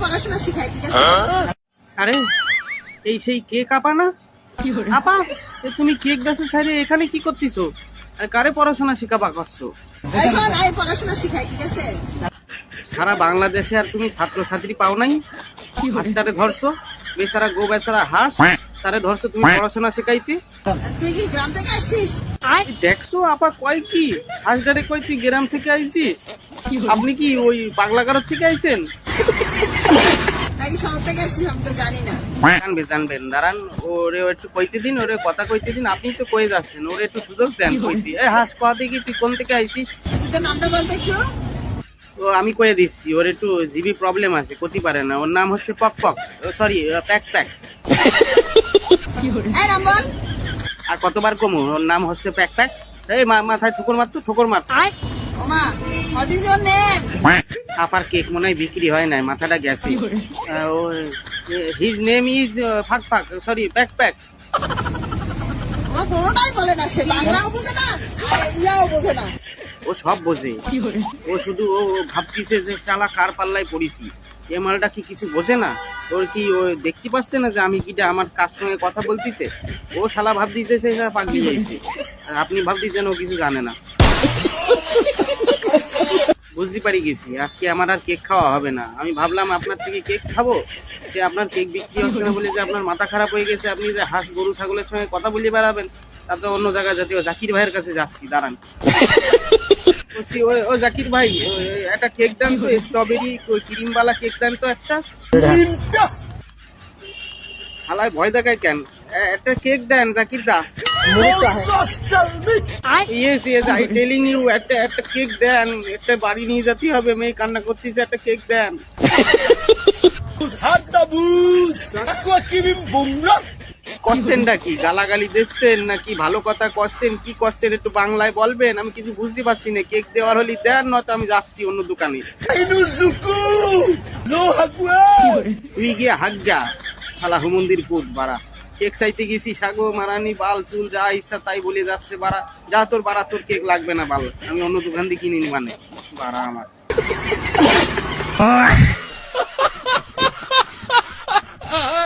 পড়াশোনা শিখাই, ঠিক আছে? আরে এই সেই কেক আপা না? আপা তুমি কেক বেচে ছাড়ে এখানে কি করতেছো? আর কারে পড়াশোনা শিখাবা করছো? পড়াশোনা শিখাই, ঠিক আছে? সারা বাংলাদেশে আর তুমি ছাত্রছাত্রী পাও নাই? হাঁসটারে ধরছো, বেচারা গো বেচারা হাঁস, তারে ধরছো তুমি পড়াশোনা শেখাইতে? তুই কি গ্রাম থেকে আসছিস? দেখছো আপা কয় কি হাঁসটারে কয় তুই গ্রাম থেকে আইছিস? আপনি কি ওই পাগলাগারদ থেকে আইছেন? নাকি শহর থেকে আসছিস আমি তো জানি না। জানবেন দাঁড়ান, ওরে একটু কইতে দিন, ওরে কথা কইতে দিন। আপনি তো কয়ে যাচ্ছেন, ওরে একটু সুযোগ দেন কইতে। এই হাঁস কয়া দেখি তুই কোন থেকে আইছিস? তোর নামটা বলতে একটু। ও আমি কয়ে দিচ্ছি, ওর একটু জিবি প্রবলেম আছে, করতে পারে না। ওর নাম হচ্ছে পক পক, সরি প্যাক প্যাক। নাম বল। আর কতবার কমু? ওর নাম হচ্ছে প্যাক প্যাক। এই মাথায় ঠোকর মারতো, ঠোকর মারতো। ওমা, what is your name? Upper cake মনে হয় বিক্রি হয় নাই, মাথাটা গেছে। হিজ নেম ইজ ফাক ফাক, সরি প্যাক প্যাক। আমার কোনোটাই বলে না, সে বাংলাও বোঝে না আর ইয়াও বোঝে না। ও সব বোঝে, ও শুধু ও ভাবতিছে যে শালা কার পাল্লায় পড়িছি। এ মালটা কি কিছু বোঝে না? ওর কি ও দেখতে পাচ্ছে না যে আমি কিটা আমার কার সঙ্গে কথা বলতিছে? ও শালা ভাবতিছে সে পাগলি হয়েছে, আর আপনি ভাবতিছেন ও কিছু জানে না। বুঝতে পারি গেছি, আজকে আমার আর কেক খাওয়া হবে না। আমি ভাবলাম আপনার থেকে কেক খাবো, সে আপনার কেক বিক্রি হচ্ছে না বলে যে আপনার মাথা খারাপ হয়ে গেছে। আপনি যে হাঁস গরু ছাগলের সঙ্গে কথা বলে বেড়াবেন, তারপরে অন্য জায়গায় জাতীয় জাকির ভাইয়ের কাছে যাচ্ছি, দাঁড়ান। ও জাকির ভাই, একটা কেক দেন তো, স্ট্রবেরি ক্রিমওয়ালা কেক দেন তো একটা। হালায় ভয় দেখায় কেন? একটা কেক দেন জাকির দা। Yes yes, I telling you, একটা কেক দেন। একটা বাড়ি নিয়ে যেতে হবে, মেয়ে কান্না করতেছে, একটা কেক দেন। কোশ্চেনটা কি? গালাগালি দিচ্ছেন নাকি ভালো কথা করছেন? কি করছেন একটু বাংলায় বলবেন? আমি কিছু বুঝতে পারছি না। কেক দেওয়ার হলে দেন, নয়তো আমি যাচ্ছি অন্য দোকানে। তুই গিয়ে হাক যা, শালা হুমন্দির পুত বাড়া। কেক চাইতে গেছি, সাগো মারানি বাল চুল যা ইচ্ছা তাই বলে যাচ্ছে বাড়া। যা তোর বাড়া, তোর কেক লাগবে না বাল, আমি অন্য দোকান দিয়ে কিনে নি মানে বাড়া আমার।